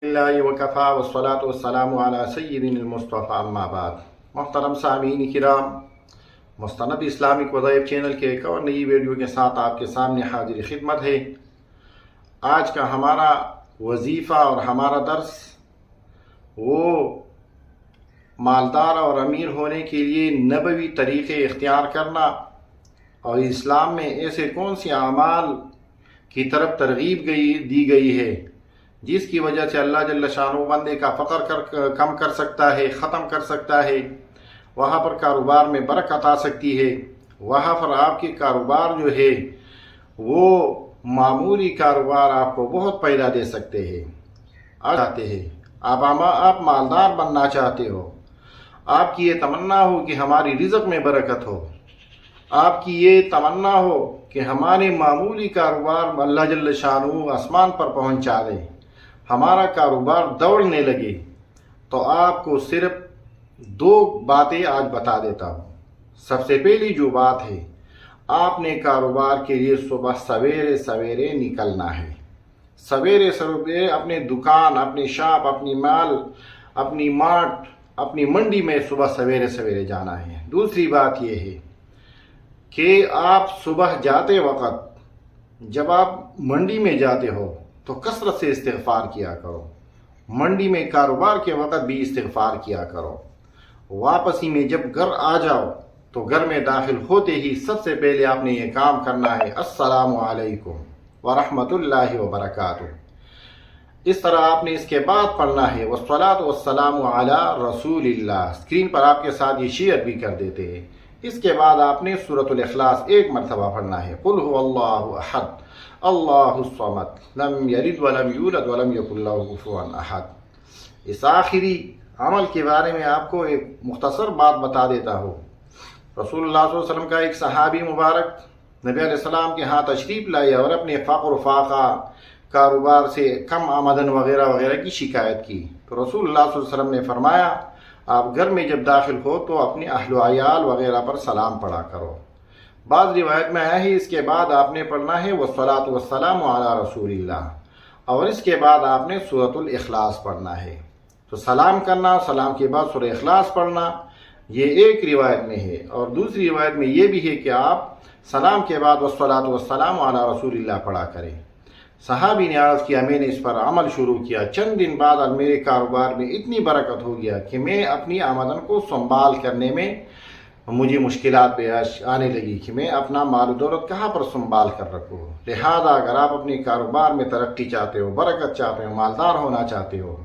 اللہ وکفا والصلاة والسلام علی سیدنا المصطفیٰ اما بعد۔ محترم سامعین کرام، مستند اسلامک وظائف چینل کے ایک اور نئی ویڈیو کے ساتھ آپ کے سامنے حاضر خدمت ہے۔ آج کا ہمارا وظیفہ اور ہمارا درس وہ مالدار اور امیر ہونے کے لیے نبوی طریقے اختیار کرنا اور اسلام میں ایسے کون سے اعمال کی طرف ترغیب دی گئی ہے جس کی وجہ سے اللہ جل شانہ بندے کا فقر کم کر سکتا ہے، ختم کر سکتا ہے، وہاں پر کاروبار میں برکت آ سکتی ہے، وہاں پر آپ کے کاروبار جو ہے وہ معمولی کاروبار آپ کو بہت پیدا دے سکتے ہیں۔ آپ مالدار بننا چاہتے ہو، آپ کی یہ تمنا ہو کہ ہماری رزق میں برکت ہو، آپ کی یہ تمنا ہو کہ ہمارے معمولی کاروبار اللہ جل شانہ آسمان پر پہنچا دے، ہمارا کاروبار دوڑنے لگے، تو آپ کو صرف دو باتیں آج بتا دیتا ہوں۔ سب سے پہلی جو بات ہے، آپ نے کاروبار کے لیے صبح سویرے سویرے نکلنا ہے۔ سویرے سویرے اپنے دکان، اپنی شاپ، اپنی مال، اپنی مارٹ، اپنی منڈی میں صبح سویرے سویرے جانا ہے۔ دوسری بات یہ ہے کہ آپ صبح جاتے وقت جب آپ منڈی میں جاتے ہو تو کثرت سے استغفار کیا کرو، منڈی میں کاروبار کے وقت بھی استغفار کیا کرو۔ واپسی میں جب گھر آ جاؤ تو گھر میں داخل ہوتے ہی سب سے پہلے آپ نے یہ کام کرنا ہے، السلام علیکم ورحمۃ اللہ وبرکاتہ۔ اس طرح آپ نے اس کے بعد پڑھنا ہے والصلاۃ والسلام علی رسول اللہ۔ اسکرین پر آپ کے ساتھ یہ شیئر بھی کر دیتے ہیں۔ اس کے بعد آپ نے سورۃ الاخلاص ایک مرتبہ پڑھنا ہے، قل هو اللہ احد اللہ الصمد لم یلد ولم یولد ولم یکن لہ کفوا احد۔ اس آخری عمل کے بارے میں آپ کو ایک مختصر بات بتا دیتا ہوں۔ رسول اللہ صلی اللہ علیہ وسلم کا ایک صحابی مبارک نبی علیہ السلام کے ہاں تشریف لائے اور اپنے فقر و فاقہ، کاروبار سے کم آمدن وغیرہ وغیرہ کی شکایت کی، تو رسول اللہ صلی اللہ علیہ وسلم نے فرمایا آپ گھر میں جب داخل ہو تو اپنے اہل و عیال وغیرہ پر سلام پڑھا کرو۔ بعض روایت میں آیا ہے اس کے بعد آپ نے پڑھنا ہے والصلاۃ والسلام علی رسول اللہ، اور اس کے بعد آپ نے سورۃ الاخلاص پڑھنا ہے۔ تو سلام کرنا، سلام کے بعد سورۃ اخلاص پڑھنا، یہ ایک روایت میں ہے، اور دوسری روایت میں یہ بھی ہے کہ آپ سلام کے بعد والصلاۃ والسلام علی رسول اللہ پڑھا کریں۔ صحابی نے عرض کیا میں نے اس پر عمل شروع کیا، چند دن بعد میرے کاروبار میں اتنی برکت ہو گیا کہ میں اپنی آمدن کو سنبھال کرنے میں مجھے مشکلات پیش آنے لگی کہ میں اپنا مال و دولت کہاں پر سنبھال کر رکھوں۔ لہذا اگر آپ اپنے کاروبار میں ترقی چاہتے ہو، برکت چاہتے ہو، مالدار ہونا چاہتے ہو،